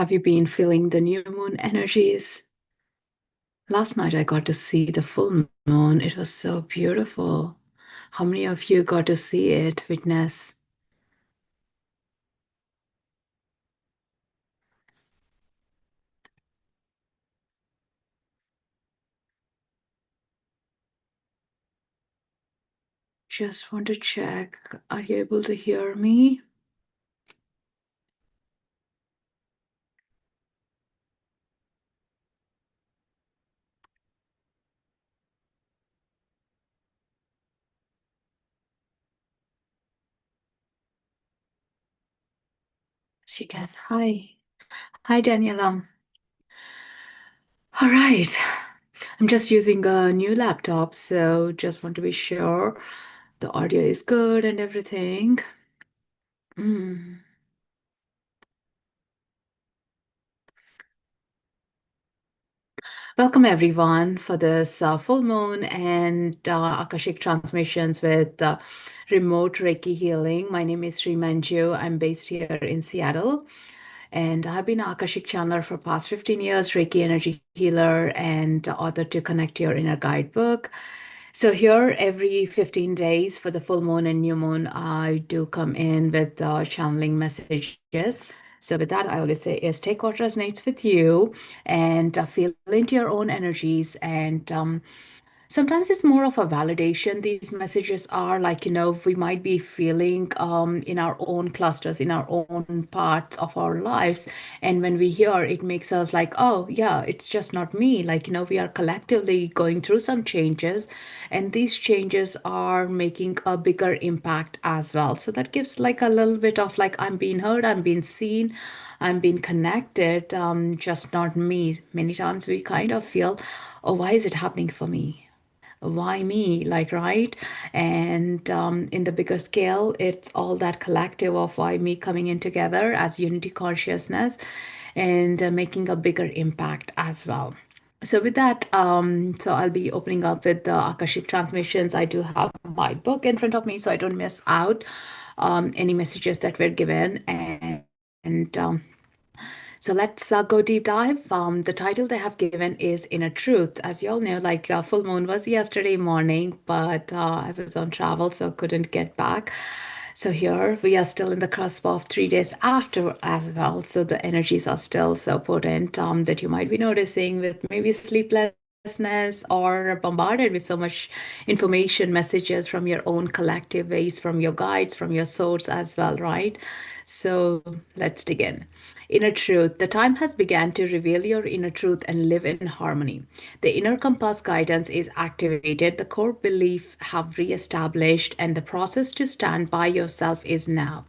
Have you been feeling the new moon energies? Last night I got to see the full moon. It was so beautiful. How many of you got to see it, witness? Just want to check. Are you able to hear me? Yes, you can. Hi. Hi, Daniela. All right. I'm just using a new laptop, so just want to be sure the audio is good and everything. Mm. Welcome everyone for this full moon and Akashic transmissions with remote Reiki healing. My name is Sri Manju. I'm based here in Seattle, and I've been an Akashic channeler for past 15 years, Reiki energy healer, and author to Connect Your Inner Guidebook. So here, every 15 days for the full moon and new moon, I do come in with channeling messages. So with that, I always say is take what resonates with you and feel into your own energies and sometimes it's more of a validation. These messages are like, we might be feeling in our own clusters, in our own parts of our lives. And when we hear, it makes us like, oh, yeah, it's just not me. Like, we are collectively going through some changes, and these changes are making a bigger impact as well. So that gives like a little bit of like, I'm being heard, I'm being seen. I'm being connected, just not me. Many times we kind of feel, oh, why is it happening for me? Why me, like, right? And in the bigger scale, it's all that collective of why me coming in together as unity consciousness and making a bigger impact as well. So with that, so I'll be opening up with the Akashic transmissions. I do have my book in front of me, so I don't miss out any messages that were given. And so let's go deep dive. The title they have given is Inner Truth. As you all know, like full moon was yesterday morning, but I was on travel, so couldn't get back. So here we are still in the cusp of 3 days after as well. So the energies are still so potent that you might be noticing with maybe sleeplessness or bombarded with so much information, messages from your own collective ways, from your guides, from your source as well, right? So let's dig in. Inner truth. The time has begun to reveal your inner truth and live in harmony. The inner compass guidance is activated, the core belief have re-established, and the process to stand by yourself is now.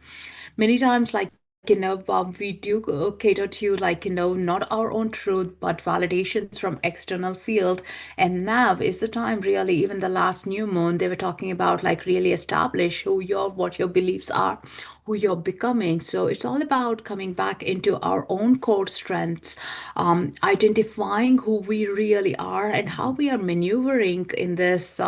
Many times, like we do cater to like not our own truth but validations from external field, and now is the time really. Even the last new moon they were talking about like really establish who your what your beliefs are, who you're becoming. So it's all about coming back into our own core strengths, identifying who we really are and how we are maneuvering in this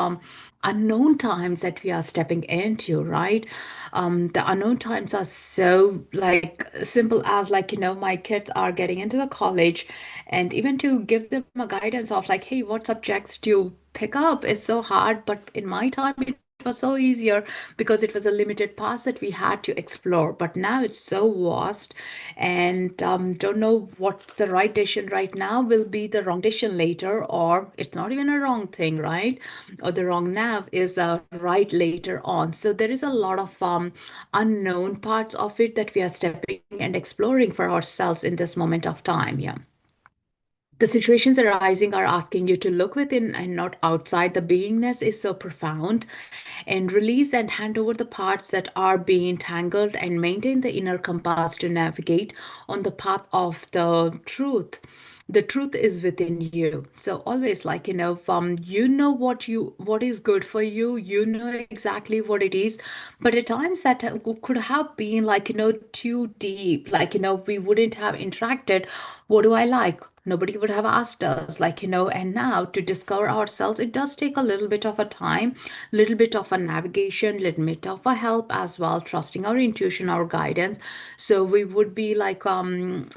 unknown times that we are stepping into, right? The unknown times are so like simple as like, my kids are getting into the college, and even to give them a guidance of like, hey, what subjects do you pick up is so hard. But in my time, it was so easier because it was a limited path that we had to explore. But now it's so vast, and don't know what the right decision right now will be the wrong decision later, or it's not even a wrong thing, right? Or the wrong nav is right later on. So there is a lot of unknown parts of it that we are stepping and exploring for ourselves in this moment of time. Yeah. The situations arising are asking you to look within and not outside. The beingness is so profound, and release and hand over the parts that are being tangled and maintain the inner compass to navigate on the path of the truth. The truth is within you. So always like, what is good for you, exactly what it is. But at times that could have been like, too deep, like, we wouldn't have interacted. What do I like? nobody would have asked us, and now to discover ourselves, it does take a little bit of a time, little bit of a navigation, little bit of a help as well, trusting our intuition, our guidance. So we would be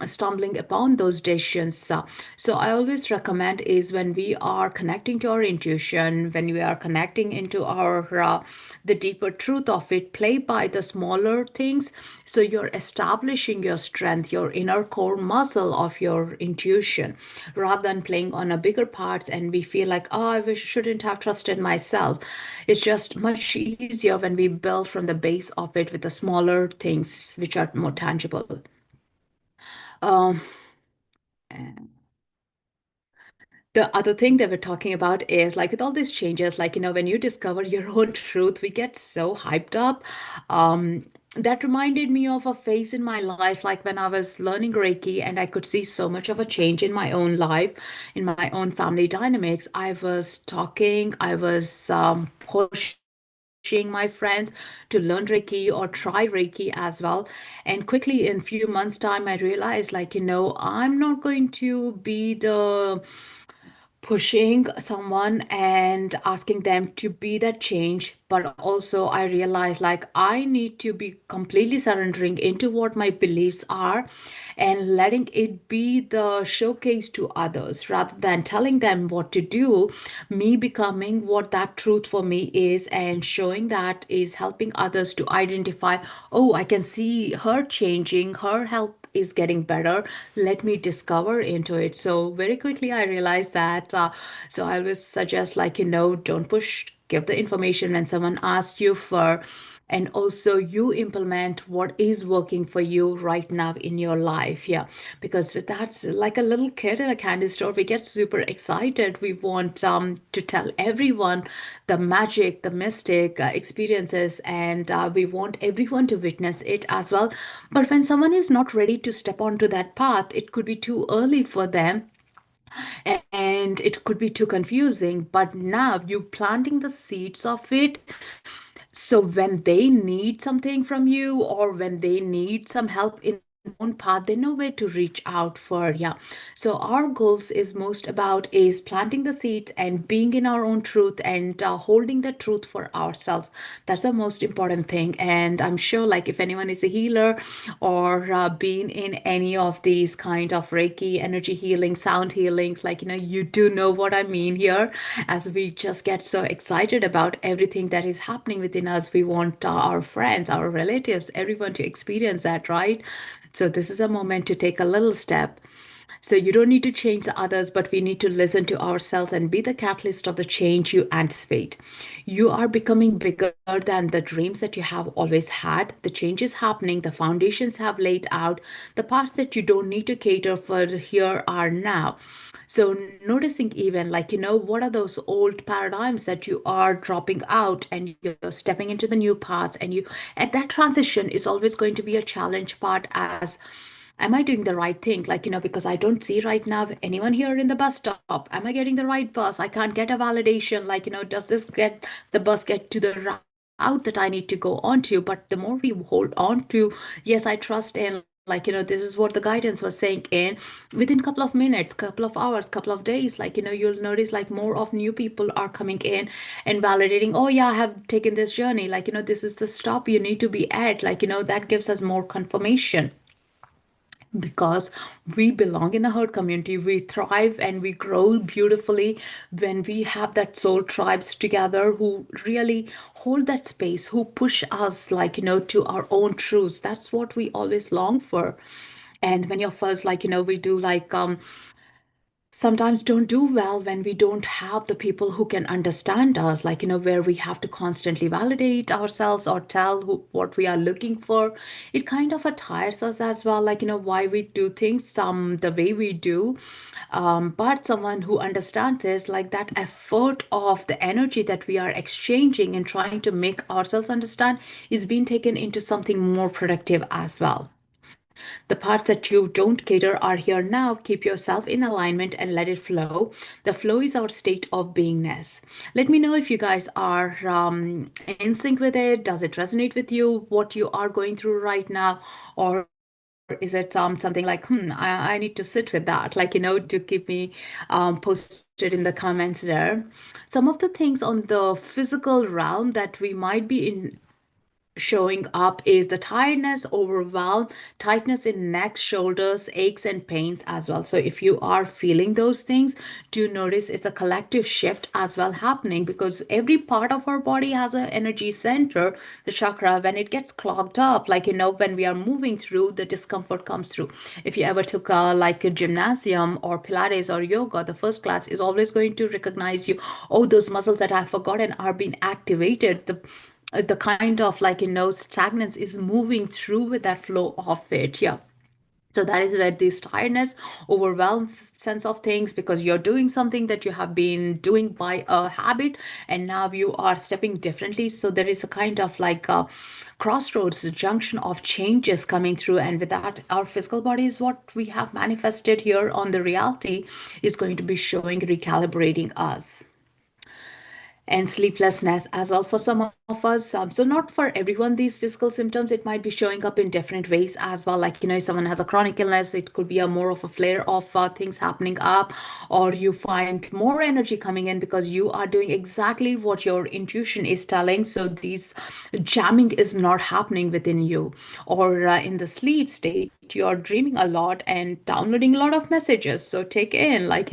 stumbling upon those decisions. So I always recommend is when we are connecting to our intuition, when we are connecting into our the deeper truth of it, play by the smaller things. So you're establishing your strength, your inner core muscle of your intuition, rather than playing on a bigger parts and we feel like, oh, I wish shouldn't have trusted myself. It's just much easier when we build from the base of it with the smaller things which are more tangible. Um, the other thing that we're talking about is like with all these changes, when you discover your own truth, we get so hyped up. That reminded me of a phase in my life, like when I was learning Reiki and I could see so much of a change in my own life, in my own family dynamics. I was pushing my friends to learn Reiki or try Reiki as well. And quickly, in few months' time, I realized, I'm not going to be the pushing someone and asking them to be that change, but also I realize I need to be completely surrendering into what my beliefs are and letting it be the showcase to others rather than telling them what to do. Me becoming what that truth for me is and showing that is helping others to identify, oh, I can see her changing, her health is getting better, let me discover into it. So very quickly I realized that so I always suggest, don't push, give the information when someone asks you for, and also you implement what is working for you right now in your life. Yeah, because with that, like a little kid in a candy store, we get super excited. We want to tell everyone the magic, the mystic experiences, and we want everyone to witness it as well. But when someone is not ready to step onto that path, it could be too early for them and it could be too confusing. But now you planting the seeds of it, so when they need something from you or when they need some help in their own path, they know where to reach out for. Yeah. So our goals is most about is planting the seeds and being in our own truth and holding the truth for ourselves. That's the most important thing. And I'm sure if anyone is a healer or been in any of these kind of Reiki, energy healing, sound healings, you do know what I mean here. As we just get so excited about everything that is happening within us, we want our friends, our relatives, everyone to experience that, right? So this is a moment to take a little step. So you don't need to change the others, but we need to listen to ourselves and be the catalyst of the change you anticipate. You are becoming bigger than the dreams that you have always had. The change is happening, the foundations have laid out, the parts that you don't need to cater for here are now. So noticing even what are those old paradigms that you are dropping out and you're stepping into the new paths, and you at that transition is always going to be a challenge part as, am I doing the right thing? Because I don't see right now anyone here in the bus stop. Am I getting the right bus? I can't get a validation. Does this get the bus get to the route that I need to go on to? But the more we hold on to, yes, I trust in, this is what the guidance was saying in within couple of minutes, couple of hours, couple of days, you'll notice more of new people are coming in and validating, oh yeah, I have taken this journey. This is the stop you need to be at. That gives us more confirmation because we belong in a herd community. We thrive and we grow beautifully when we have that soul tribes together who really hold that space, who push us, to our own truths. That's what we always long for. And many of us, we do sometimes don't do well when we don't have the people who can understand us, where we have to constantly validate ourselves or tell what we are looking for. It kind of tires us as well, why we do things the way we do. But someone who understands is that effort of the energy that we are exchanging and trying to make ourselves understand is being taken into something more productive as well. The parts that you don't cater are here now. Keep yourself in alignment and let it flow. The flow is our state of beingness. Let me know if you guys are in sync with it. Does it resonate with you, what you are going through right now? Or is it something like, I need to sit with that, like, to keep me posted in the comments there. Some of the things on the physical realm that we might be in showing up is the tiredness, overwhelm, tightness in neck, shoulders, aches, and pains as well. So if you are feeling those things, do notice it's a collective shift as well happening, because every part of our body has an energy center, the chakra. When it gets clogged up, like, when we are moving through, the discomfort comes through. If you ever took like a gymnasium or Pilates or yoga, the first class is always going to recognize you. Oh, those muscles that I've forgotten are being activated. The kind of, like, stagnance is moving through with that flow of it. Yeah. So that is where this tiredness, overwhelmed sense of things, because you're doing something that you have been doing by a habit, and now you are stepping differently. So there is a kind of like a crossroads, a junction of changes coming through, and with that, our physical body is what we have manifested here on the reality is going to be showing, recalibrating us. And sleeplessness as well for some of us. So not for everyone, these physical symptoms, it might be showing up in different ways as well. Like, if someone has a chronic illness, it could be a more of a flare of things happening up, or you find more energy coming in because you are doing exactly what your intuition is telling. So these jamming is not happening within you. Or in the sleep state, you're dreaming a lot and downloading a lot of messages. So take in, like,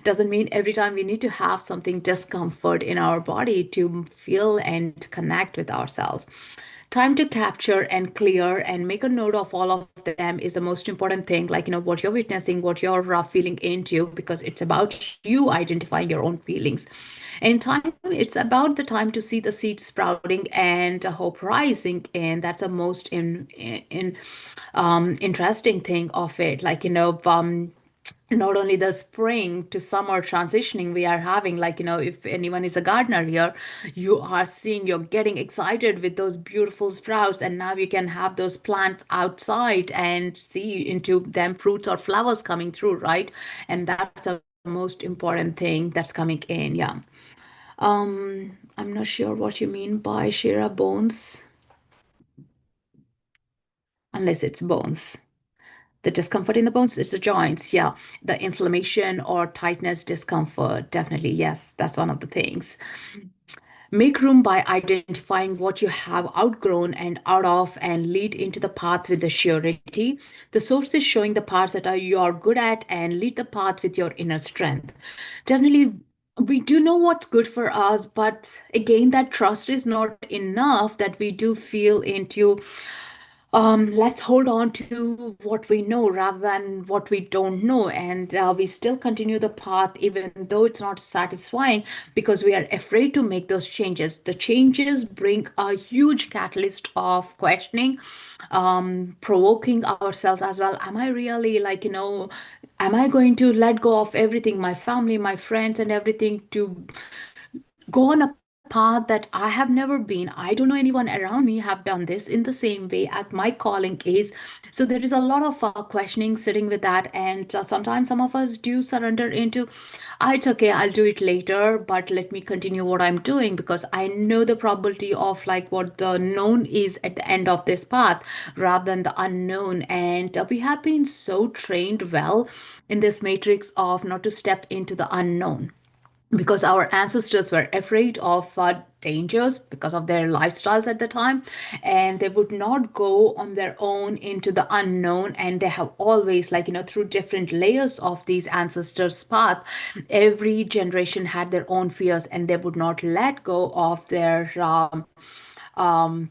doesn't mean every time we need to have something discomfort in our body to feel and connect with ourselves. Time to capture and clear and make a note of all of them is the most important thing. Like, what you're witnessing, what you're feeling into, because it's about you identifying your own feelings. And time, it's about the time to see the seeds sprouting and hope rising. And that's the most interesting thing of it. Like, not only the spring to summer transitioning we are having, like, if anyone is a gardener here, you are seeing, you're getting excited with those beautiful sprouts, and now you can have those plants outside and see into them fruits or flowers coming through, right? And that's the most important thing that's coming in. Yeah. I'm not sure what you mean by Shira bones, unless it's bones. The discomfort in the bones is the joints. Yeah. The inflammation or tightness, discomfort. Definitely. Yes. That's one of the things. Make room by identifying what you have outgrown and out of, and lead into the path with the surety. The source is showing the parts that are you are good at, and lead the path with your inner strength. Definitely, we do know what's good for us, but again, that trust is not enough, that we do feel into let's hold on to what we know rather than what we don't know. And we still continue the path, even though it's not satisfying, because we are afraid to make those changes. The changes bring a huge catalyst of questioning, provoking ourselves as well. Am I really, like, am I going to let go of everything, my family, my friends, and everything, to go on a path that I have never been? I don't know anyone around me have done this in the same way as my calling is. So there is a lot of questioning sitting with that, and sometimes some of us do surrender into, it's okay, I'll do it later, but let me continue what I'm doing, because I know the probability of, like, what the known is at the end of this path rather than the unknown. And we have been so trained well in this matrix of not to step into the unknown, because our ancestors were afraid of dangers because of their lifestyles at the time, and they would not go on their own into the unknown. And they have always, like, through different layers of these ancestors path, every generation had their own fears, and they would not let go of their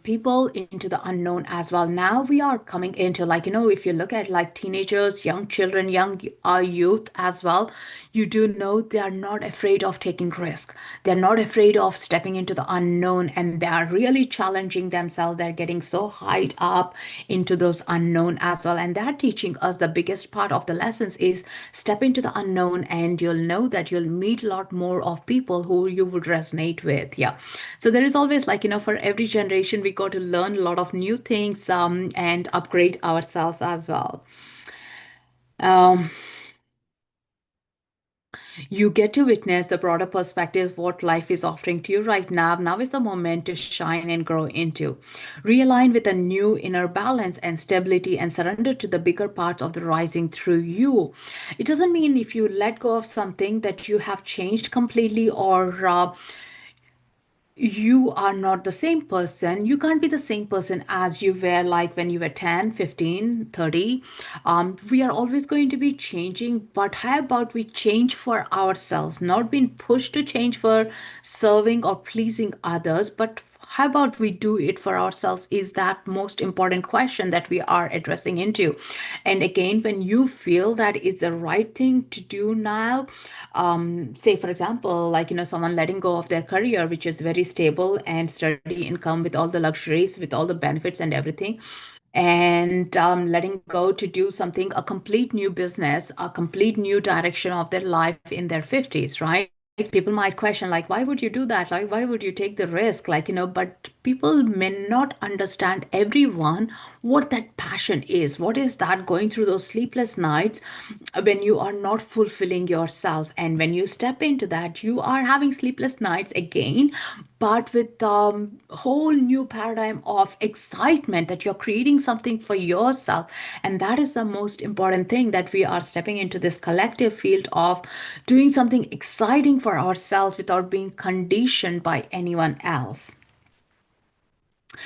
people into the unknown as well. Now we are coming into, like, if you look at, like, teenagers, young children, young youth as well, you do know they are not afraid of taking risk. They're not afraid of stepping into the unknown, and they are really challenging themselves. They're getting so high up into those unknown as well. And they're teaching us the biggest part of the lessons is step into the unknown, and you'll know that you'll meet a lot more of people who you would resonate with. Yeah. So there is always, like, for every generation, we got to learn a lot of new things, and upgrade ourselves as well. Um, You get to witness the broader perspective what life is offering to you right now. Now is the moment to shine and grow into. Realign with a new inner balance and stability and surrender to the bigger parts of the rising through you. It doesn't mean if you let go of something that you have changed completely or you are not the same person. You can't be the same person as you were like when you were 10, 15, 30. We are always going to be changing, but how about we change for ourselves, not being pushed to change for serving or pleasing others, but how about we do it for ourselves is that most important question that we are addressing into. And again, when you feel that is the right thing to do now, say for example, like someone letting go of their career which is very stable and steady income with all the luxuries, with all the benefits and everything, and letting go to do something, a complete new business, a complete new direction of their life in their 50s, right? People might question, like, why would you do that? Like, why would you take the risk? Like, but people may not understand, everyone, what that passion is. What is that going through those sleepless nights when you are not fulfilling yourself? And when you step into that, you are having sleepless nights again, but with whole new paradigm of excitement that you're creating something for yourself. And that is the most important thing, that we are stepping into this collective field of doing something exciting for ourselves without being conditioned by anyone else.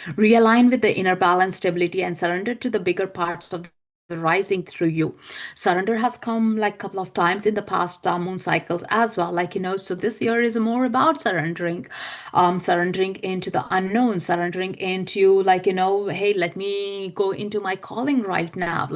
Realign with the inner balance, stability, and surrender to the bigger parts of the rising through you. Surrender has come like a couple of times in the past moon cycles as well. So this year is more about surrendering, surrendering into the unknown, surrendering into, hey, let me go into my calling right now,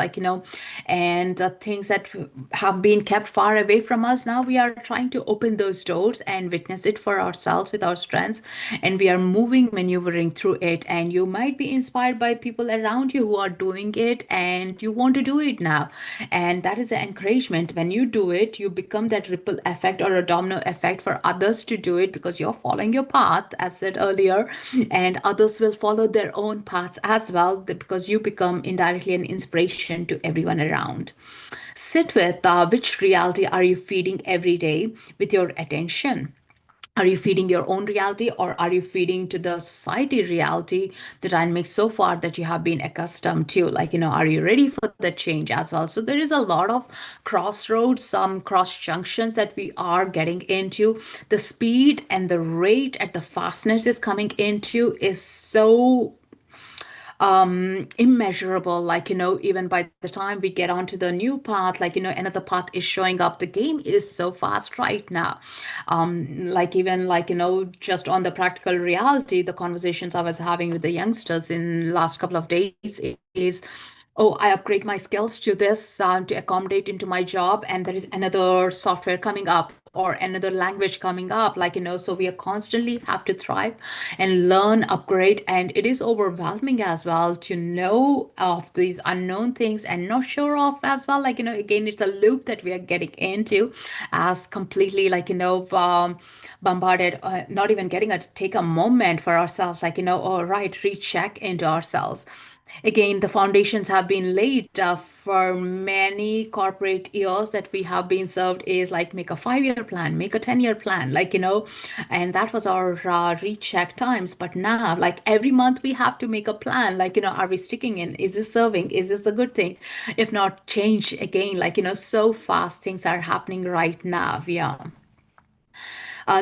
and the things that have been kept far away from us. Now we are trying to open those doors and witness it for ourselves with our strengths, and we are moving, maneuvering through it. And you might be inspired by people around you who are doing it, and you want to do it now. And that is an encouragement. When you do it, you become that ripple effect or a domino effect for others to do it, because you're following your path, as said earlier, and others will follow their own paths as well, because you become indirectly an inspiration to everyone around. Sit with which reality are you feeding every day with your attention? Are you feeding your own reality, or are you feeding to the society reality, the dynamics so far that you have been accustomed to? Are you ready for the change as well? So there is a lot of crossroads, some cross junctions that we are getting into. The speed and the rate at the fastness is coming into is so immeasurable. Even by the time we get onto the new path, another path is showing up. The game is so fast right now. Even just on the practical reality, the conversations I was having with the youngsters in last couple of days is, oh, I upgrade my skills to this to accommodate into my job, and there is another software coming up or another language coming up. So we are constantly have to thrive and learn, upgrade, and it is overwhelming as well to know of these unknown things and not sure of as well. Again, it's a loop that we are getting into, as completely bombarded, not even getting a take a moment for ourselves, all right, recheck into ourselves. Again, the foundations have been laid for many corporate years that we have been served is like, make a 5 year plan, make a 10 year plan, and that was our recheck times. But now, like every month, we have to make a plan, are we sticking in? Is this serving? Is this a good thing? If not, change again, so fast things are happening right now. Yeah.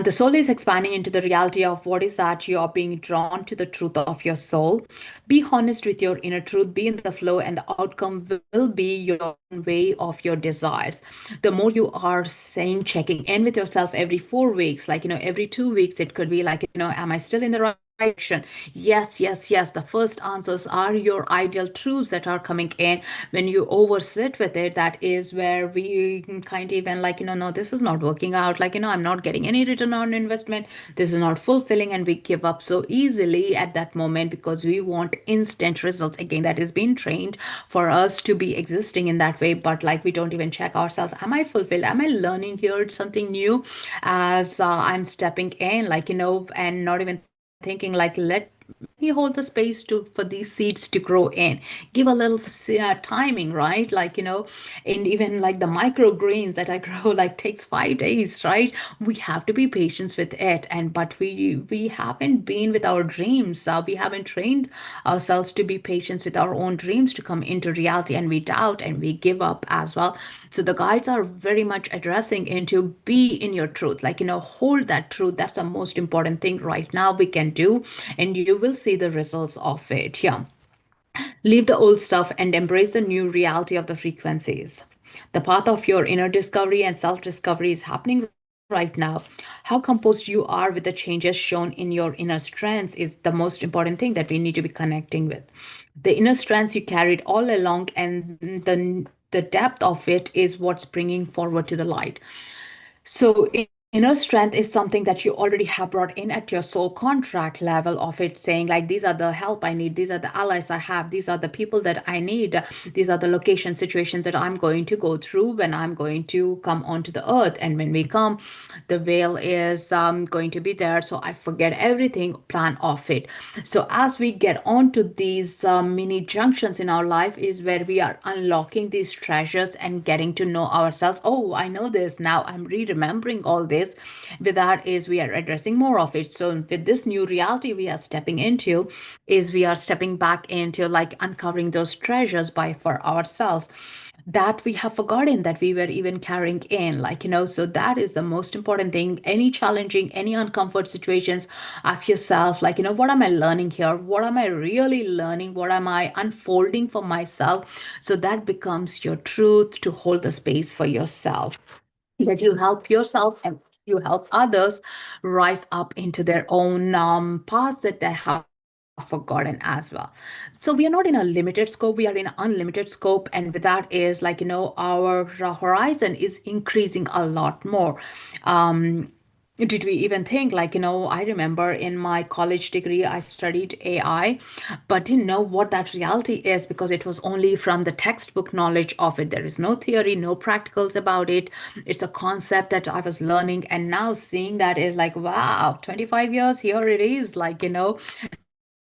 The soul is expanding into the reality of what is that you are being drawn to the truth of your soul. Be honest with your inner truth, be in the flow, and the outcome will be your way of your desires. The more you are saying, checking in with yourself every 4 weeks, every 2 weeks, it could be am I still in the right direction? Yes, yes, yes. The first answers are your ideal truths that are coming in. When you oversit with it, that is where we kind of even no, this is not working out. I'm not getting any return on investment. This is not fulfilling, and we give up so easily at that moment because we want instant results. Again, that is being trained for us to be existing in that way. But we don't even check ourselves. Am I fulfilled? Am I learning here something new as I'm stepping in? And not even thinking let you hold the space to for these seeds to grow in? Give a little timing, right? Like, and even like the microgreens that I grow, like takes 5 days, right? We have to be patient with it. And but we haven't been with our dreams. We haven't trained ourselves to be patient with our own dreams to come into reality, and we doubt and we give up as well. So the guides are very much addressing into be in your truth, like, hold that truth. That's the most important thing right now we can do, and you will see the results of it. Yeah. Leave the old stuff and embrace the new reality of the frequencies. The path of your inner discovery and self discovery is happening right now. How composed you are with the changes shown in your inner strengths is the most important thing that we need to be connecting with. The inner strengths you carried all along, and the depth of it is what's bringing forward to the light. So, inner strength is something that you already have brought in at your soul contract level of it, saying, like, these are the help I need, these are the allies I have, these are the people that I need, these are the location situations that I'm going to go through when I'm going to come onto the earth. And when we come, the veil is going to be there. So, I forget everything, plan of it. So, as we get onto these mini junctions in our life, is where we are unlocking these treasures and getting to know ourselves. Oh, I know this now. I'm remembering all this. With that is we are addressing more of it. So with this new reality we are stepping into, is we are stepping back into like uncovering those treasures by for ourselves that we have forgotten that we were even carrying in, like, so that is the most important thing. Any challenging, any uncomfort situations, ask yourself, like, what am I learning here? What am I really learning? What am I unfolding for myself? So that becomes your truth to hold the space for yourself, that you help yourself and you help others rise up into their own paths that they have forgotten as well. So we are not in a limited scope, we are in unlimited scope, and with that is, like, our horizon is increasing a lot more. Did we even think, like, I remember in my college degree I studied AI, but didn't know what that reality is because it was only from the textbook knowledge of it. There is no theory, no practicals about it. It's a concept that I was learning, and now seeing that is like, wow, 25 years here it is, like,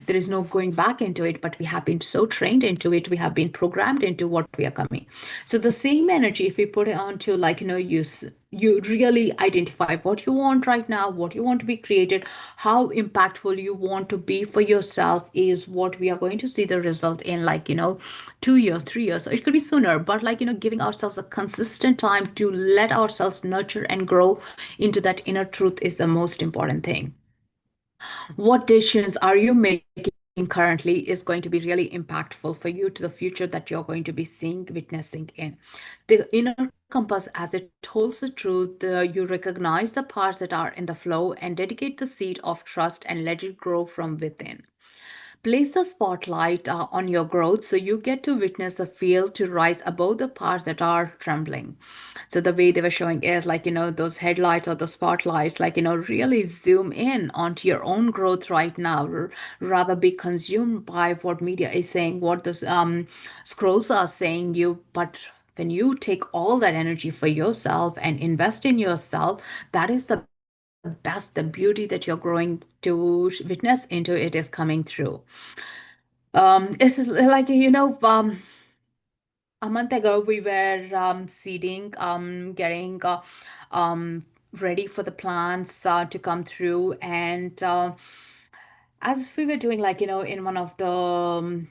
there is no going back into it, but we have been so trained into it, we have been programmed into what we are coming. So the same energy, if we put it onto, like, you really identify what you want right now, what you want to be created, how impactful you want to be for yourself, is what we are going to see the result in, like, 2 years, 3 years. So it could be sooner, but, like, giving ourselves a consistent time to let ourselves nurture and grow into that inner truth is the most important thing. What decisions are you making currently is going to be really impactful for you to the future that you're going to be seeing, witnessing in. The inner compass, as it holds the truth, you recognize the parts that are in the flow and dedicate the seed of trust and let it grow from within. Place the spotlight on your growth so you get to witness the field to rise above the parts that are trembling. So the way they were showing is, like, those headlights or the spotlights, like, really zoom in onto your own growth right now, rather be consumed by what media is saying, what the scrolls are saying you. But when you take all that energy for yourself and invest in yourself, that is the best, the beauty that you're growing to witness into it is coming through. It's just like, a month ago we were seeding, getting um, ready for the plants to come through, and as we were doing, like, in one of the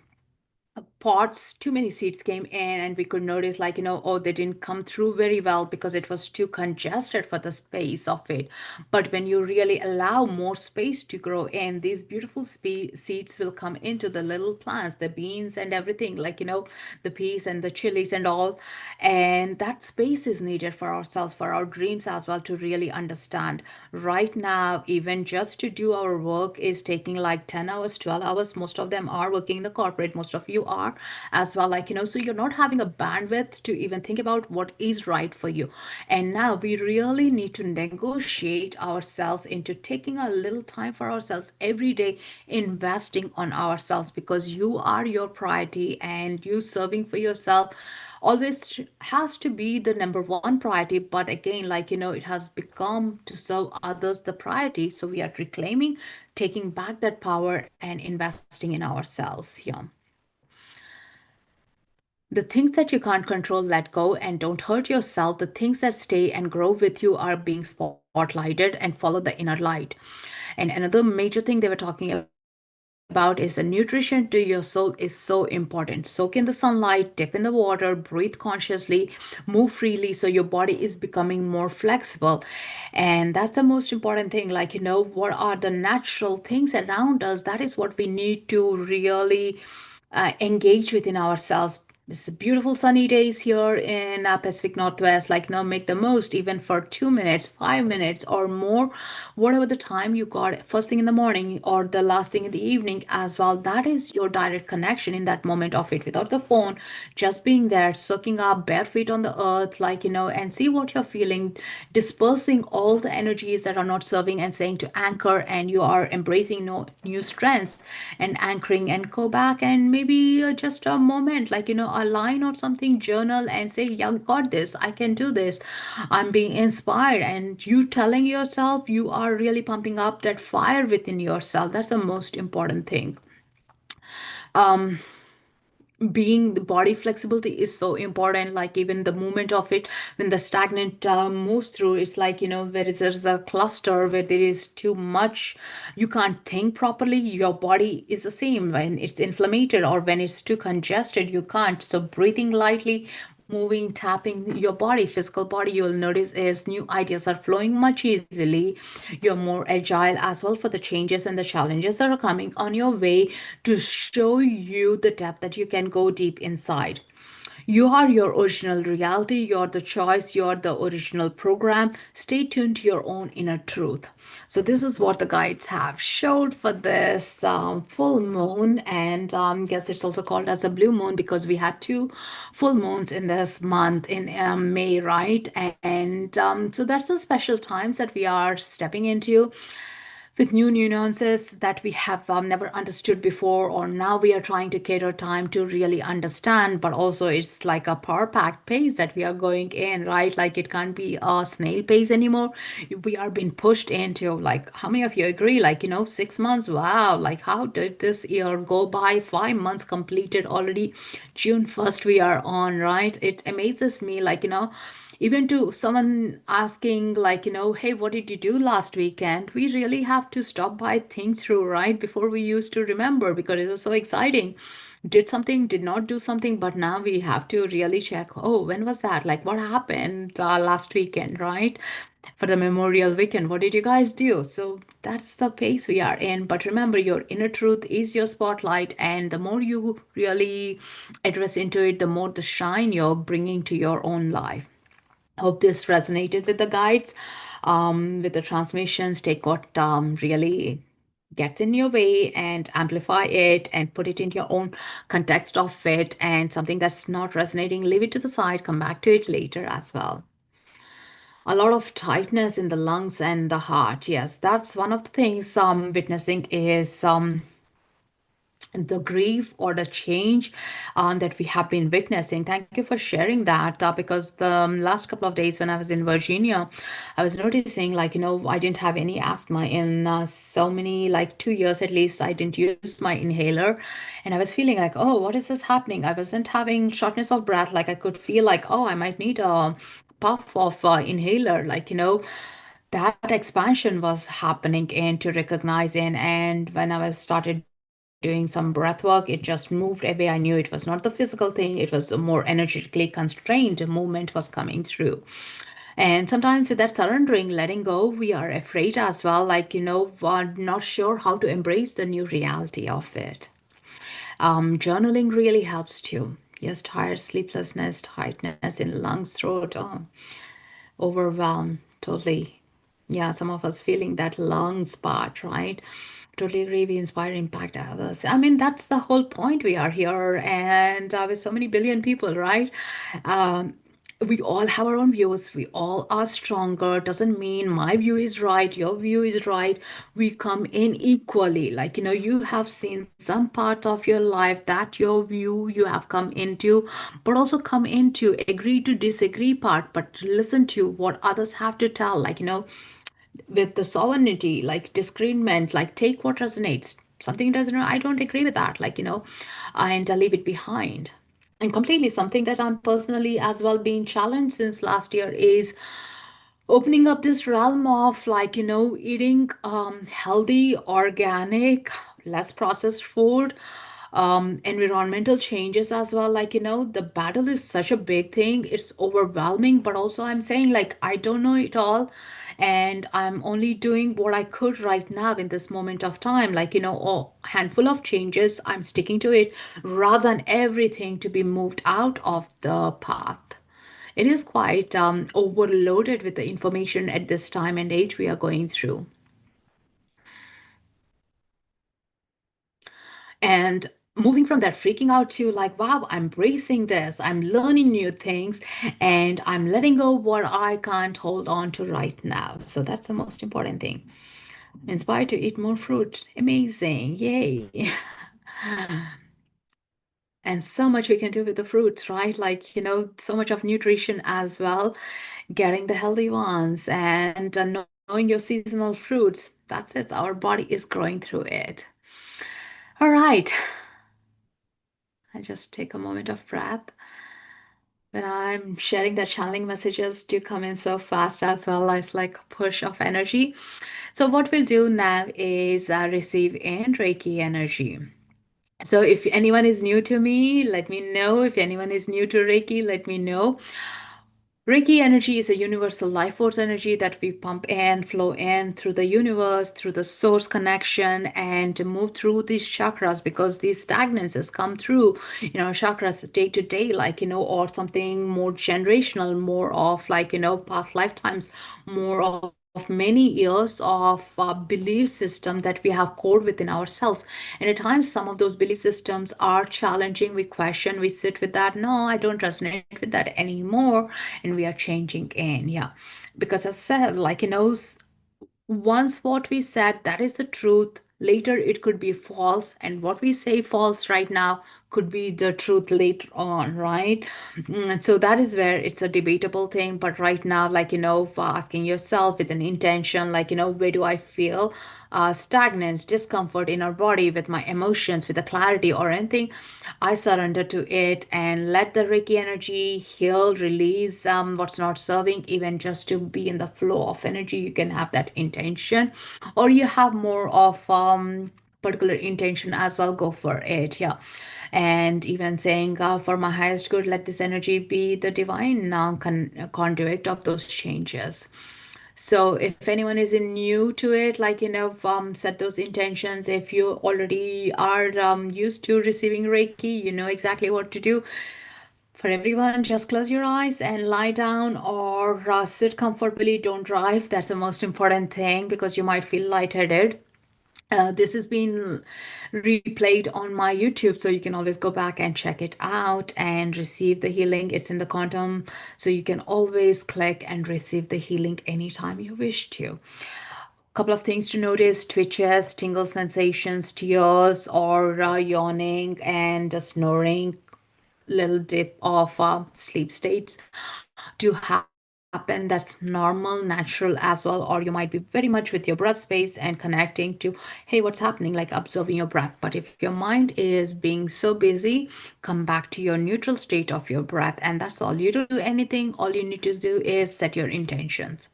pots, too many seeds came in, and we could notice, like, oh, they didn't come through very well because it was too congested for the space of it. But when you really allow more space to grow in, these beautiful seeds will come into the little plants, the beans and everything, like, the peas and the chilies and all. And that space is needed for ourselves, for our dreams as well, to really understand. Right now, even just to do our work is taking like 10 hours, 12 hours. Most of them are working in the corporate, most of you are. are as well, like, so you're not having a bandwidth to even think about what is right for you. And now we really need to negotiate ourselves into taking a little time for ourselves every day, investing on ourselves, because you are your priority, and you serving for yourself always has to be the number one priority. But again, like, it has become to serve others the priority. So we are reclaiming, taking back that power and investing in ourselves. Yeah. The things that you can't control, let go and don't hurt yourself. The things that stay and grow with you are being spotlighted, and follow the inner light. And another major thing they were talking about is the nutrition to your soul is so important. Soak in the sunlight, dip in the water, breathe consciously, move freely, so your body is becoming more flexible. And that's the most important thing. Like, what are the natural things around us? That is what we need to really engage within ourselves. It's beautiful sunny days here in Pacific Northwest. Like, now make the most, even for 2 minutes, 5 minutes, or more, whatever the time you got, first thing in the morning or the last thing in the evening as well. That is your direct connection in that moment of it, without the phone, just being there, soaking up, bare feet on the earth, like, and see what you're feeling, dispersing all the energies that are not serving, and saying to anchor, and you are embracing no, new strengths, and anchoring, and go back, and maybe just a moment, like, a line or something, journal, and say, yeah, got this, I can do this, I'm being inspired. And you telling yourself, you are really pumping up that fire within yourself. That's the most important thing. Being the body flexibility is so important. Like, even the movement of it, when the stagnant moves through, it's like, where there's a cluster where there is too much, you can't think properly. Your body is the same when it's inflamed, or when it's too congested, you can't. So breathing lightly, moving, tapping your body, physical body, you'll notice is new ideas are flowing much easily. You're more agile as well for the changes and the challenges that are coming on your way, to show you the depth that you can go deep inside. You are your original reality. You're the choice. You're the original program. Stay tuned to your own inner truth. So this is what the guides have showed for this full moon, and guess it's also called as a blue moon, because we had two full moons in this month in May, right? And so that's the special times that we are stepping into, with new nuances that we have never understood before, or now we are trying to cater time to really understand. But also, it's like a power packed pace that we are going in, right? Like, it can't be a snail pace anymore. We are being pushed into, like, how many of you agree, like, 6 months, wow, like, how did this year go by? 5 months completed already. June 1st we are on, right? It amazes me, like, even to someone asking, like, hey, what did you do last weekend? We really have to stop by, think through, right? Before, we used to remember because it was so exciting. Did something, did not do something, but now we have to really check, oh, when was that? Like, what happened last weekend, right? For the Memorial Weekend, what did you guys do? So that's the pace we are in. But remember, your inner truth is your spotlight, and the more you really address into it, the more the shine you're bringing to your own life. Hope this resonated with the guides, with the transmissions. Take what really gets in your way and amplify it, and put it in your own context of it. And something that's not resonating, leave it to the side, come back to it later as well. A lot of tightness in the lungs and the heart. Yes, that's one of the things witnessing is the grief or the change that we have been witnessing. Thank you for sharing that, because the last couple of days when I was in Virginia, I was noticing, like, I didn't have any asthma in so many, like 2 years at least. I didn't use my inhaler, and I was feeling like, oh, what is this happening? I wasn't having shortness of breath. Like, I could feel like, oh, I might need a puff of inhaler, like, that expansion was happening into recognizing. And when I was started doing some breath work, it just moved away. I knew it was not the physical thing, it was a more energetically constrained movement was coming through. And sometimes with that surrendering, letting go, we are afraid as well, like, we're not sure how to embrace the new reality of it. Journaling really helps too. Yes, tired, sleeplessness, tightness in lungs, throat, overwhelm, totally. Yeah, some of us feeling that lung spot, right? totally agree. We inspire, impact others. I mean, that's the whole point. We are here, and with so many billion people, right? Um, we all have our own views. We all are stronger. Doesn't mean my view is right, your view is right. We come in equally. Like, you have seen some part of your life that your view you have come into, but also come into agree to disagree part, but listen to what others have to tell. Like, with the sovereignty, like discernment, like take what resonates. Something doesn't, I don't agree with that, like, and I leave it behind. And completely something that I'm personally as well being challenged since last year is opening up this realm of, like, eating healthy, organic, less processed food, environmental changes as well. Like, the battle is such a big thing, it's overwhelming, but also I'm saying, like, I don't know it all, and I'm only doing what I could right now in this moment of time. Like, a handful of changes, I'm sticking to it rather than everything to be moved out of the path. It is quite overloaded with the information at this time and age we are going through. And moving from that freaking out to, like, wow, I'm embracing this, I'm learning new things, and I'm letting go what I can't hold on to right now. So that's the most important thing. Inspired to eat more fruit. Amazing. Yay. And so much we can do with the fruits, right? Like, so much of nutrition as well, getting the healthy ones, and knowing your seasonal fruits. That's it. Our body is growing through it. All right. I just take a moment of breath. When I'm sharing that channeling messages do come in so fast as well as like a push of energy. So what we'll do now is receive in Reiki energy. So if anyone is new to me, let me know. If anyone is new to Reiki, let me know. Reiki energy is a universal life force energy that we pump in, flow in through the universe, through the source connection, and move through these chakras, because these stagnances come through, chakras day to day, like, or something more generational, more of, like, past lifetimes, more of many years of belief system that we have coded within ourselves. And at times, some of those belief systems are challenging. We question, we sit with that. No, I don't resonate with that anymore. And we are changing in. Yeah. Because I said, like, once what we said, that is the truth. Later, it could be false. And what we say false right now could be the truth later on, right? So that is where it's a debatable thing. But right now, like, for asking yourself with an intention, like, where do I feel stagnance, discomfort in our body with my emotions, with the clarity or anything, I surrender to it and let the Reiki energy heal, release what's not serving, even just to be in the flow of energy. You can have that intention, or you have more of particular intention as well, go for it. Yeah. And even saying, for my highest good, let this energy be the divine conduit of those changes. So if anyone is new to it, like, set those intentions. If you already are used to receiving Reiki, you know exactly what to do. For everyone, just close your eyes and lie down, or sit comfortably. Don't drive. That's the most important thing, because you might feel lightheaded. This has been replayed on my YouTube, so you can always go back and check it out and receive the healing. It's in the quantum, so you can always click and receive the healing anytime you wish to. Couple of things to notice: twitches, tingle sensations, tears, or yawning and snoring, little dip of sleep states do happen. That's normal, natural as well. Or you might be very much with your breath space and connecting to, hey, what's happening, like observing your breath. But if your mind is being so busy, come back to your neutral state of your breath. And that's all. You don't do anything. All you need to do is set your intentions.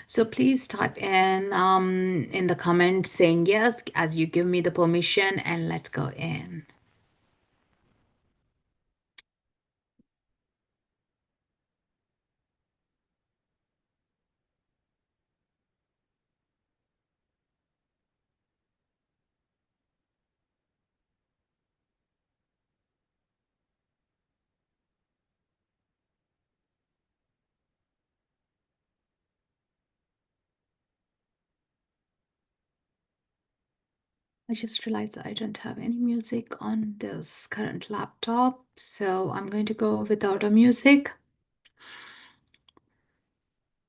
So please type in the comments saying yes as you give me the permission, and let's go in. I just realized I don't have any music on this current laptop, so I'm going to go without a music.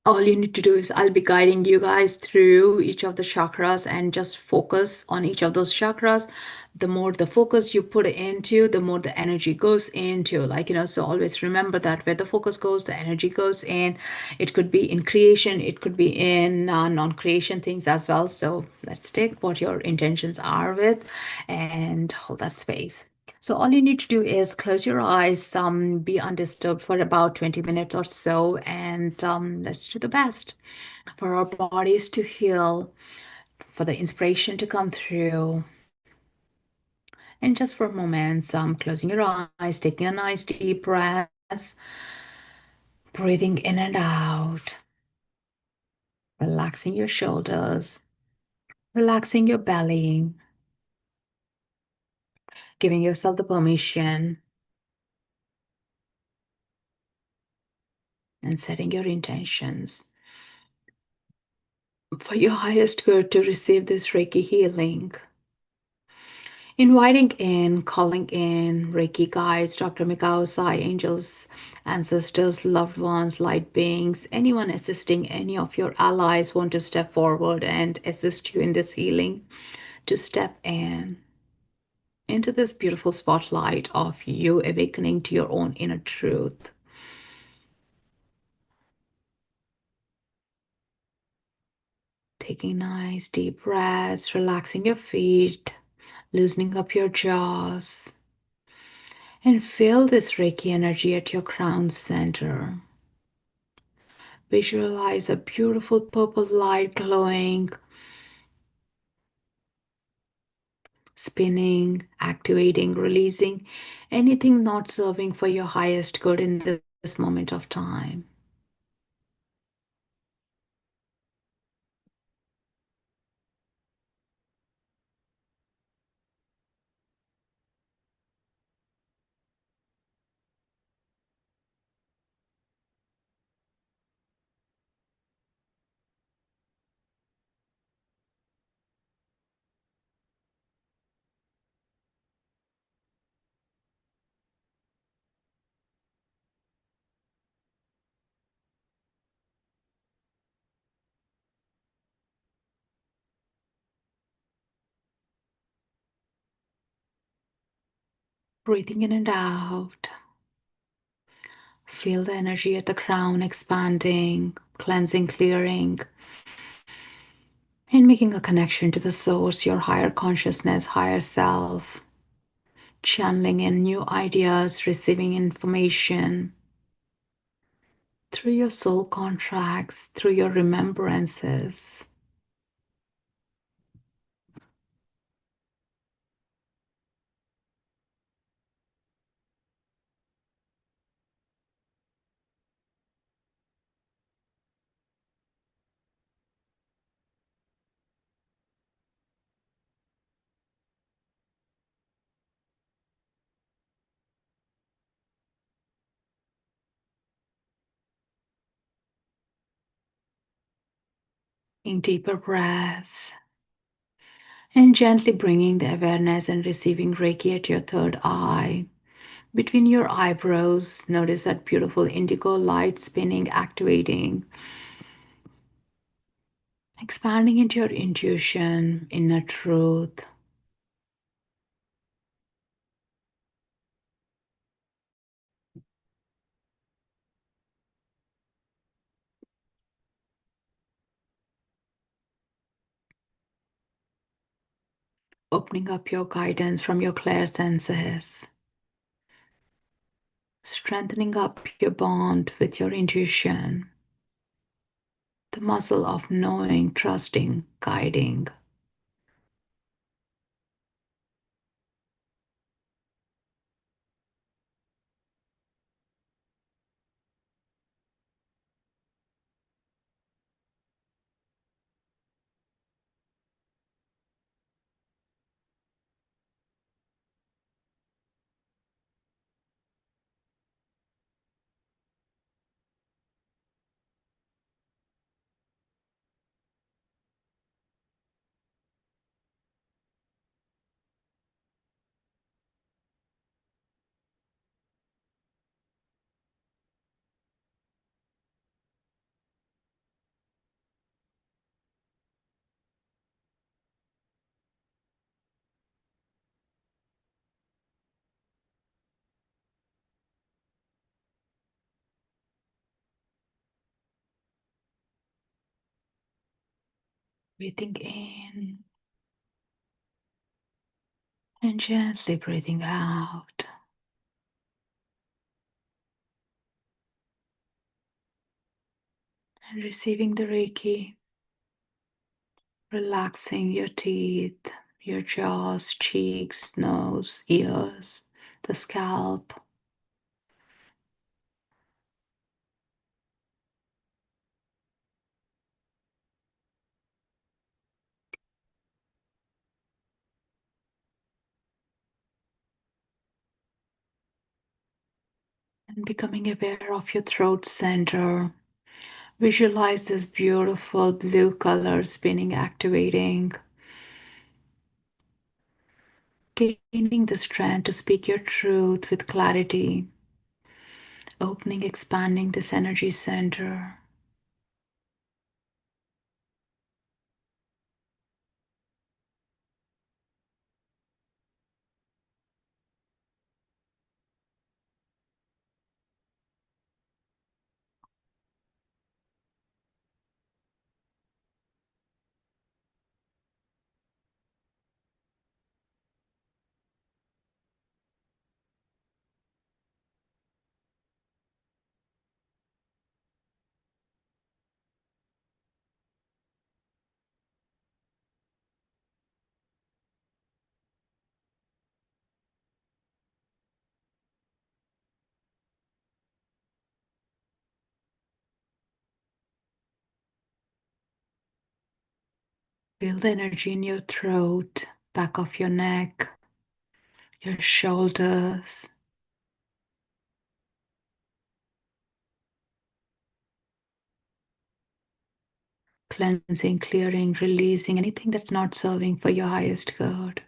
All you need to do is I'll be guiding you guys through each of the chakras and just focus on each of those chakras. The more the focus you put into, the more the energy goes into. So always remember that where the focus goes, the energy goes in. It could be in creation, it could be in non-creation things as well. So let's take what your intentions are with and hold that space. So all you need to do is close your eyes, be undisturbed for about 20 minutes or so, and let's do the best for our bodies to heal, for the inspiration to come through. And just for moments, closing your eyes, taking a nice deep breath, breathing in and out, relaxing your shoulders, relaxing your belly, giving yourself the permission and setting your intentions for your highest good to receive this Reiki healing. Inviting in, calling in Reiki guides, Dr. Mikao, Sai, angels, ancestors, loved ones, light beings, anyone assisting, any of your allies want to step forward and assist you in this healing, to step in into this beautiful spotlight of you awakening to your own inner truth. Taking nice deep breaths, relaxing your feet, loosening up your jaws, and feel this Reiki energy at your crown center. Visualize a beautiful purple light glowing, spinning, activating, releasing anything not serving for your highest good in this moment of time. Breathing in and out. Feel the energy at the crown expanding, cleansing, clearing, and making a connection to the source, your higher consciousness, higher self, channeling in new ideas, receiving information through your soul contracts, through your remembrances. Taking deeper breaths and gently bringing the awareness and receiving Reiki at your third eye. Between your eyebrows, notice that beautiful indigo light spinning, activating, expanding into your intuition, inner truth. Opening up your guidance from your clear senses, strengthening up your bond with your intuition, the muscle of knowing, trusting, guiding. Breathing in and gently breathing out. And receiving the Reiki, relaxing your teeth, your jaws, cheeks, nose, ears, the scalp, and becoming aware of your throat center. Visualize this beautiful blue color spinning, activating, gaining the strength to speak your truth with clarity, opening, expanding this energy center. Feel the energy in your throat, back of your neck, your shoulders, cleansing, clearing, releasing anything that's not serving for your highest good.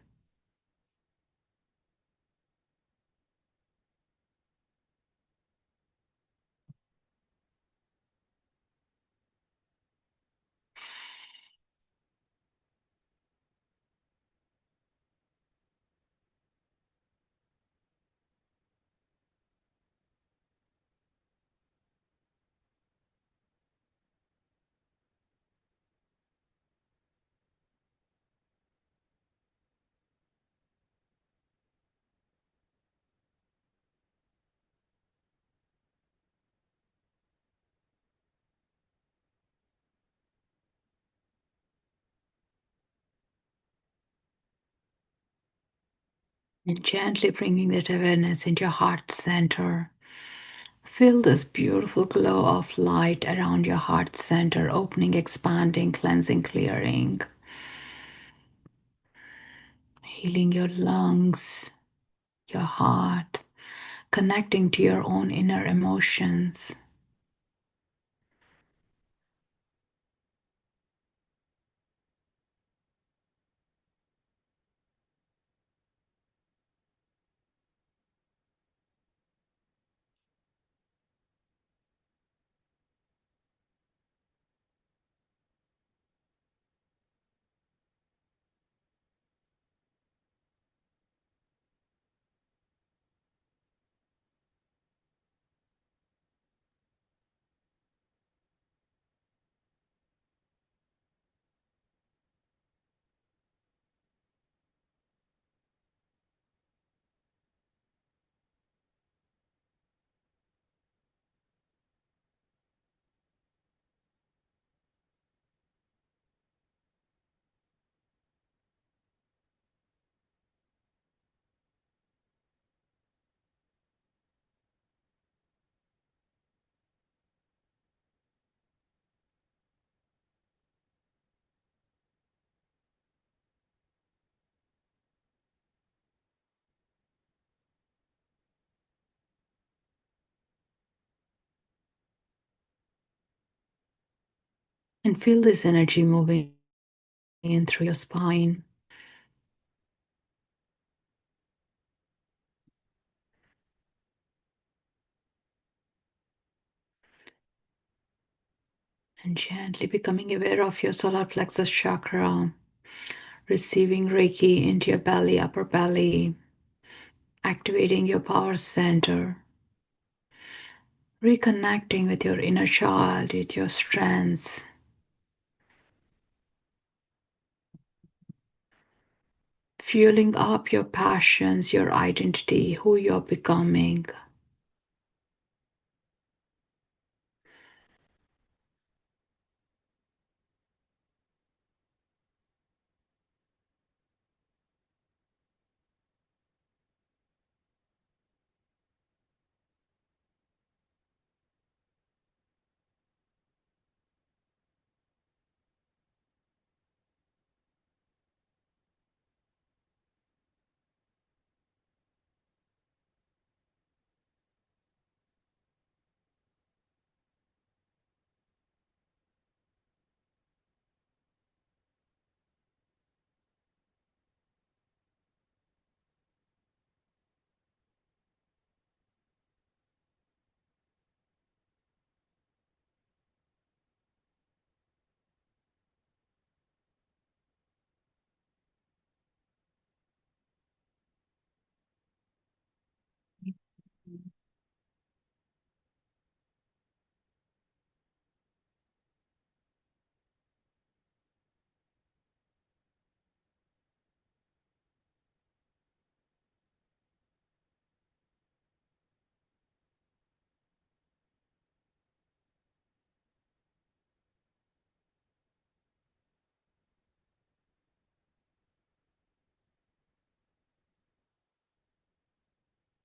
And gently bringing that awareness into your heart center. Feel this beautiful glow of light around your heart center, opening, expanding, cleansing, clearing, healing your lungs, your heart, connecting to your own inner emotions. And feel this energy moving in through your spine. And gently becoming aware of your solar plexus chakra, receiving Reiki into your belly, upper belly, activating your power center, reconnecting with your inner child, with your strengths, fueling up your passions, your identity, who you're becoming.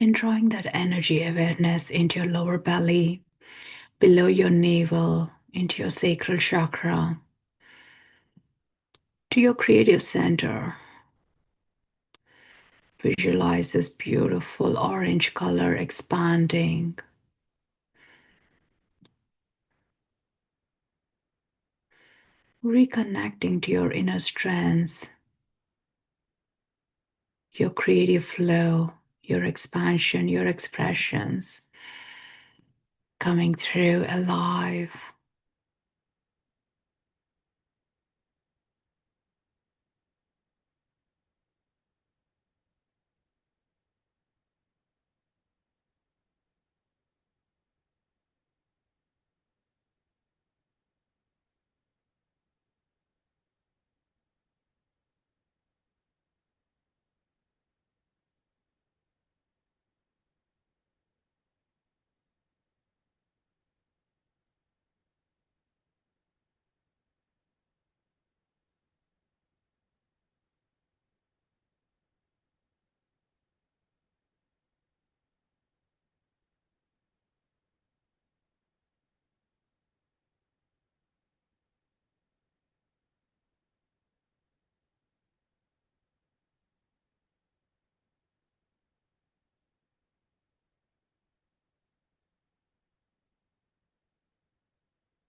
And drawing that energy awareness into your lower belly, below your navel, into your sacral chakra, to your creative center. Visualize this beautiful orange color expanding, reconnecting to your inner strengths, your creative flow, your expansion, your expressions coming through alive.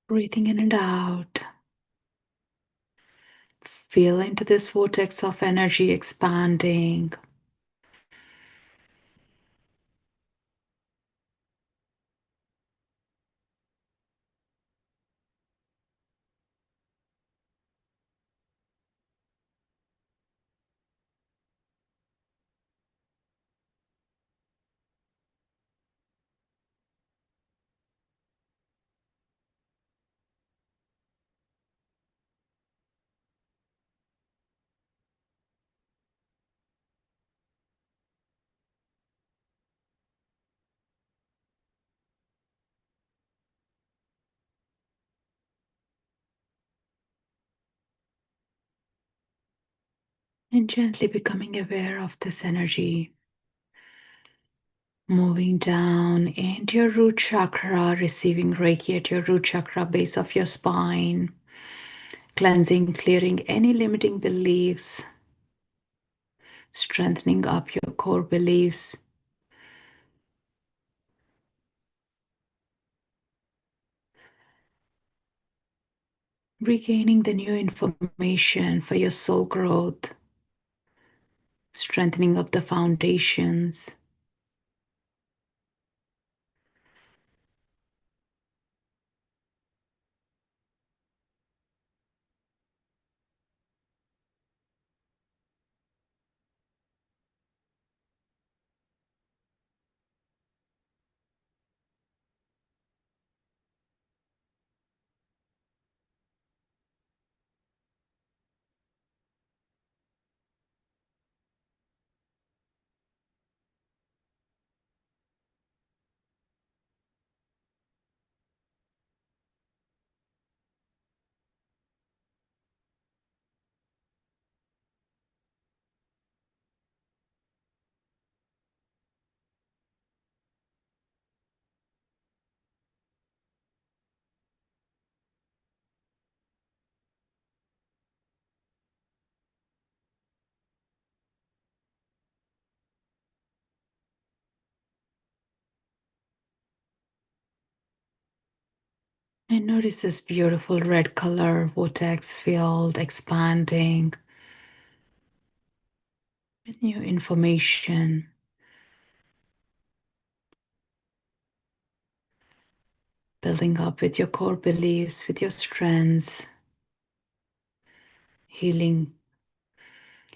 Breathing in and out. Feel into this vortex of energy expanding. And gently becoming aware of this energy. Moving down into your root chakra, receiving Reiki at your root chakra, base of your spine. Cleansing, clearing any limiting beliefs. Strengthening up your core beliefs. Regaining the new information for your soul growth. Strengthening up the foundations. And notice this beautiful red color vortex field expanding with new information, building up with your core beliefs, with your strengths, healing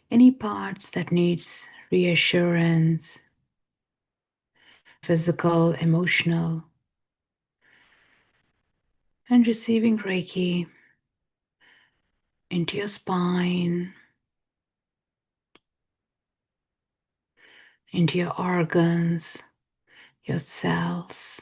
any parts that needs reassurance, physical, emotional, and receiving Reiki into your spine, into your organs, your cells.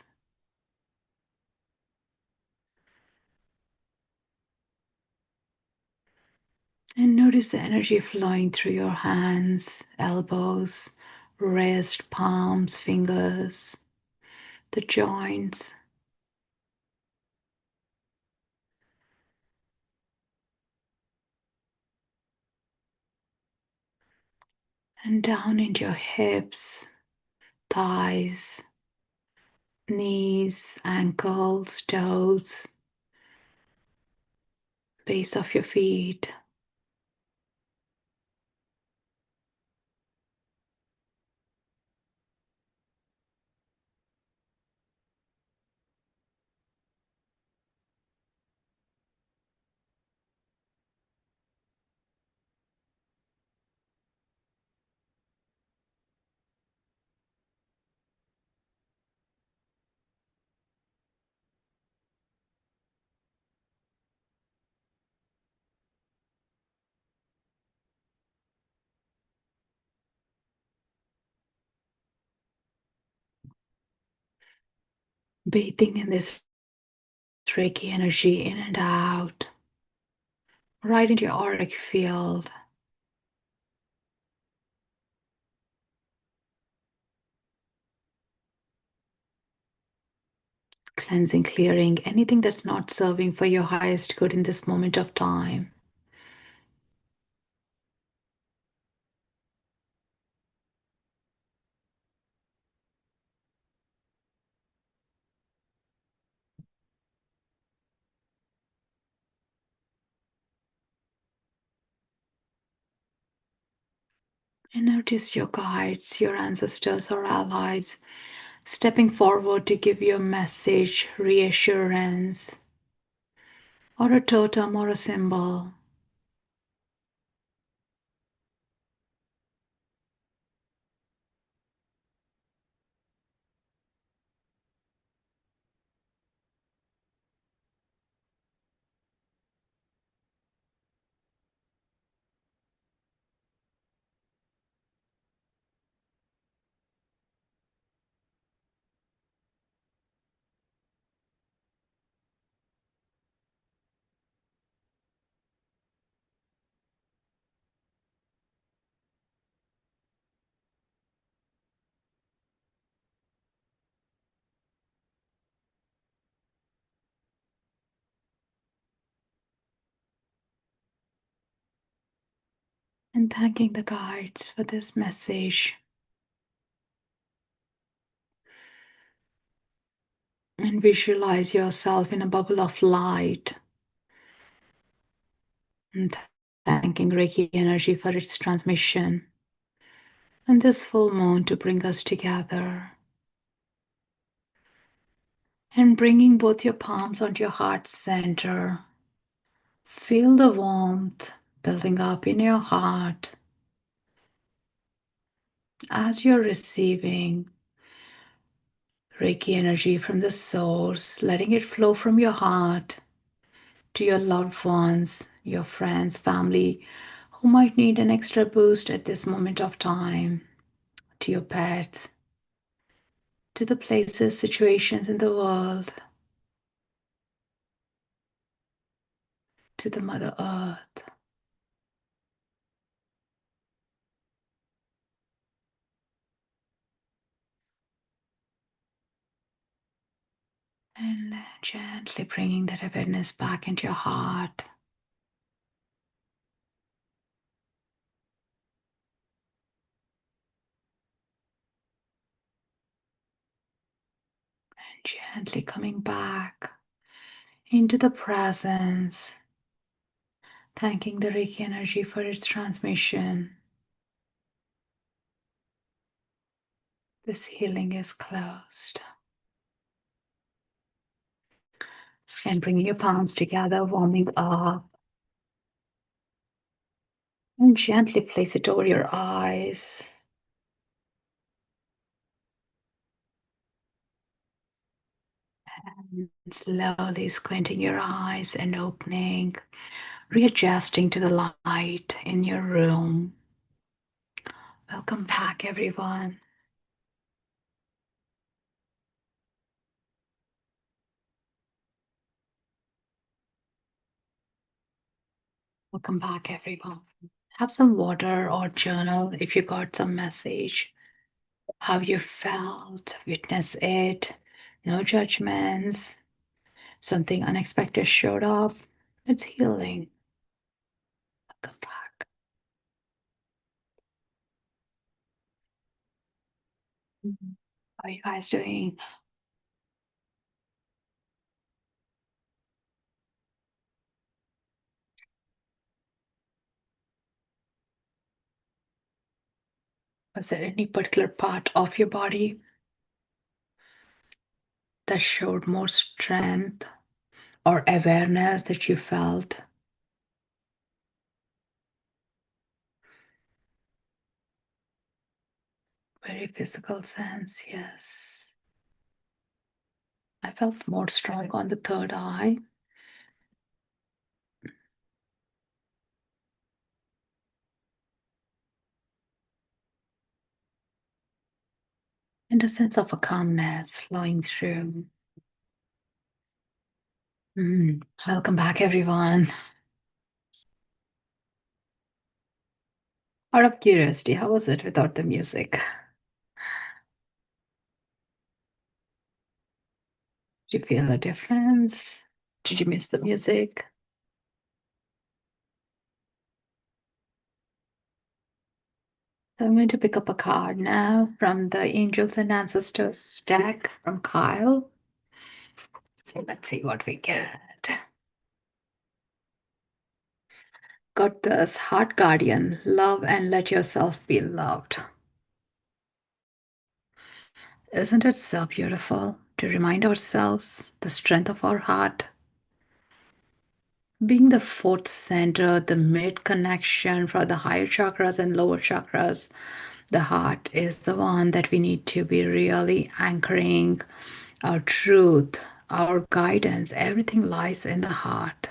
And notice the energy flowing through your hands, elbows, wrist, palms, fingers, the joints, and down into your hips, thighs, knees, ankles, toes, base of your feet. Bathing in this Reiki energy in and out, right into your auric field. Cleansing, clearing anything that's not serving for your highest good in this moment of time. And notice your guides, your ancestors or allies stepping forward to give you a message, reassurance, or a totem or a symbol. And thanking the guides for this message. And visualize yourself in a bubble of light. And thanking Reiki energy for its transmission. And this full moon to bring us together. And bringing both your palms onto your heart center. Feel the warmth building up in your heart as you're receiving Reiki energy from the source, letting it flow from your heart to your loved ones, your friends, family who might need an extra boost at this moment of time, to your pets, to the places, situations in the world, to the Mother Earth. And gently bringing that awareness back into your heart. And gently coming back into the presence, thanking the Reiki energy for its transmission. This healing is closed. And bringing your palms together, warming up. And gently place it over your eyes. And slowly squinting your eyes and opening, readjusting to the light in your room. Welcome back, everyone. Welcome back, everyone. Have some water or journal if you got some message. How you felt, witness it, no judgments. Something unexpected showed up. It's healing. Welcome back. Mhm. How are you guys doing? Was there any particular part of your body that showed more strength or awareness that you felt? Very physical sense, yes. I felt more strong on the third eye. And a sense of a calmness flowing through. Welcome back, everyone. Out of curiosity, how was it without the music? Did you feel a difference? Did you miss the music? So I'm going to pick up a card now from the Angels and Ancestors deck from Kyle. So let's see what we get. Got this Heart Guardian, love and let yourself be loved. Isn't it so beautiful to remind ourselves the strength of our heart? Being the fourth center, the mid connection for the higher chakras and lower chakras, the heart is the one that we need to be really anchoring our truth, our guidance. Everything lies in the heart.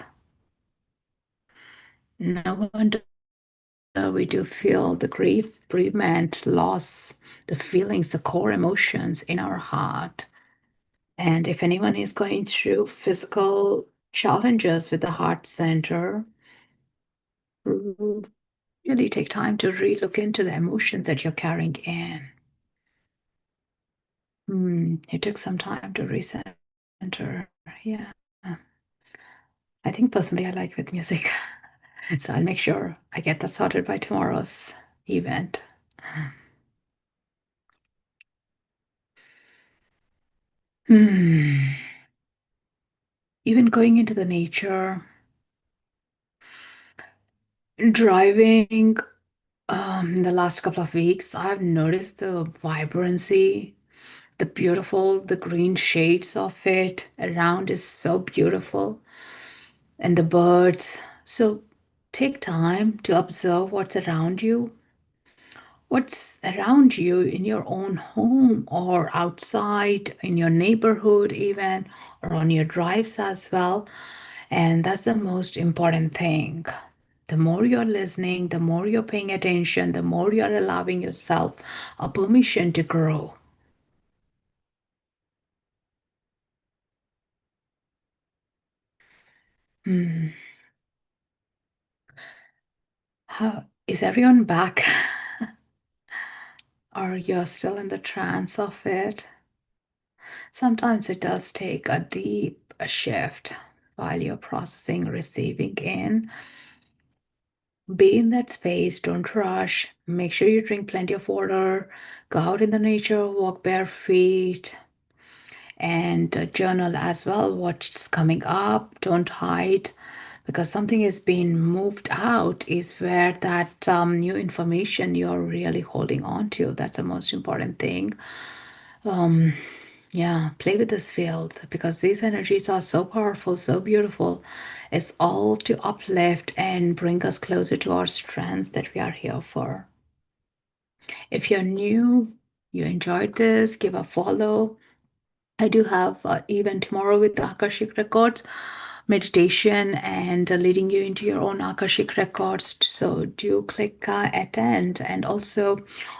No wonder we do feel the grief, bereavement, loss, the feelings, the core emotions in our heart. And if anyone is going through physical challenges with the heart center, really take time to relook into the emotions that you're carrying in. It took some time to recenter. Yeah. I think personally I like with music. So I'll make sure I get that sorted by tomorrow's event. Hmm. Even going into the nature, driving in the last couple of weeks, I've noticed the vibrancy, the beautiful, the green shades of it around is so beautiful, and the birds. So take time to observe what's around you, what's around you in your own home or outside in your neighborhood, even or on your drives as well. And that's the most important thing. The more you're listening, the more you're paying attention, the more you're allowing yourself a permission to grow. Hmm. How is everyone back? Or you're still in the trance of it? Sometimes it does take a deep shift while you're processing, receiving in. Be in that space, don't rush. Make sure you drink plenty of water, go out in the nature, walk bare feet, and journal as well what's coming up. Don't hide, because something is being moved out is where that new information you're really holding on to. That's the most important thing. Yeah, play with this field because these energies are so powerful, so beautiful. It's all to uplift and bring us closer to our strengths that we are here for. If you're new, you enjoyed this, give a follow. I do have an event tomorrow with the Akashic Records meditation and leading you into your own Akashic Records. So do click attend. And also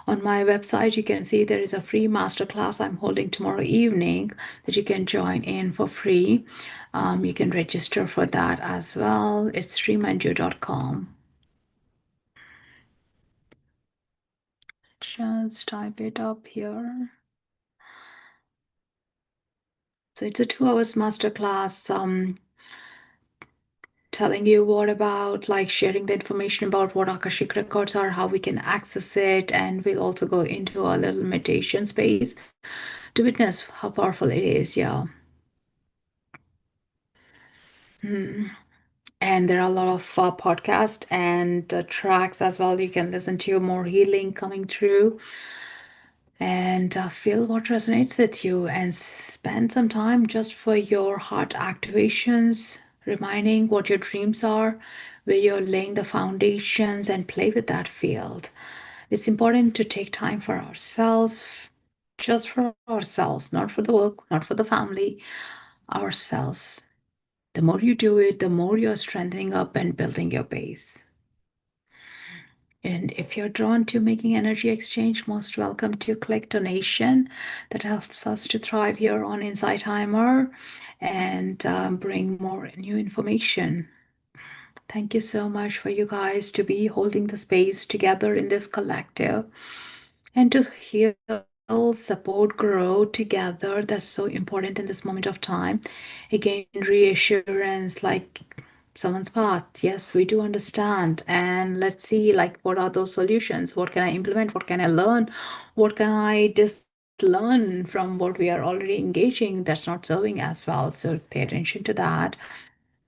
on my website, you can see there is a free masterclass I'm holding tomorrow evening that you can join in for free. You can register for that as well. It's srimanju.com. Just type it up here. So it's a 2 hours masterclass. Telling you what about like sharing the information about what Akashic Records are, how we can access it, and we'll also go into a little meditation space to witness how powerful it is. Yeah. Hmm. And there are a lot of podcasts and tracks as well. You can listen to more healing coming through and feel what resonates with you and spend some time just for your heart activations, reminding what your dreams are, where you're laying the foundations and play with that field. It's important to take time for ourselves, just for ourselves, not for the work, not for the family, ourselves. The more you do it, the more you're strengthening up and building your base. And if you're drawn to making energy exchange, most welcome to click donation. That helps us to thrive here on Insight Timer and bring more new information. Thank you so much for you guys to be holding the space together in this collective and to heal, support, grow together. That's so important in this moment of time. Again, reassurance like someone's path. Yes, we do understand. And let's see, like, what are those solutions? What can I implement? What can I learn? What can I just learn from what we are already engaging that's not serving as well? So pay attention to that.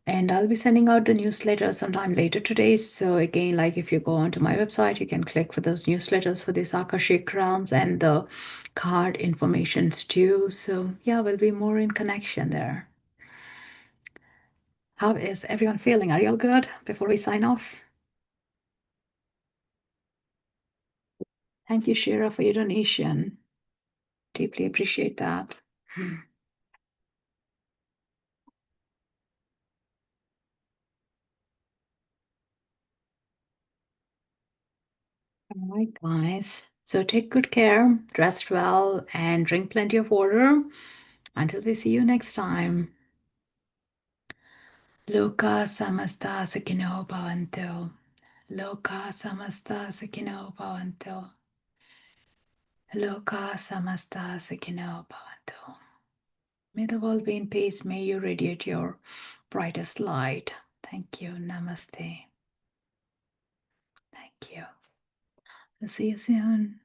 And I'll be sending out the newsletter sometime later today. So again, like if you go onto my website, you can click for those newsletters for these Akashic realms and the card informations too. So yeah, we'll be more in connection there. How is everyone feeling? Are you all good before we sign off? Thank you, Shira, for your donation. Deeply appreciate that. All right, guys. So take good care, rest well, and drink plenty of water. Until we see you next time. Loka samasta sakino bhavantu. Loka samasta sakino bhavantu. Loka samasta sakino bhavantu. May the world be in peace. May you radiate your brightest light. Thank you. Namaste. Thank you. I'll see you soon.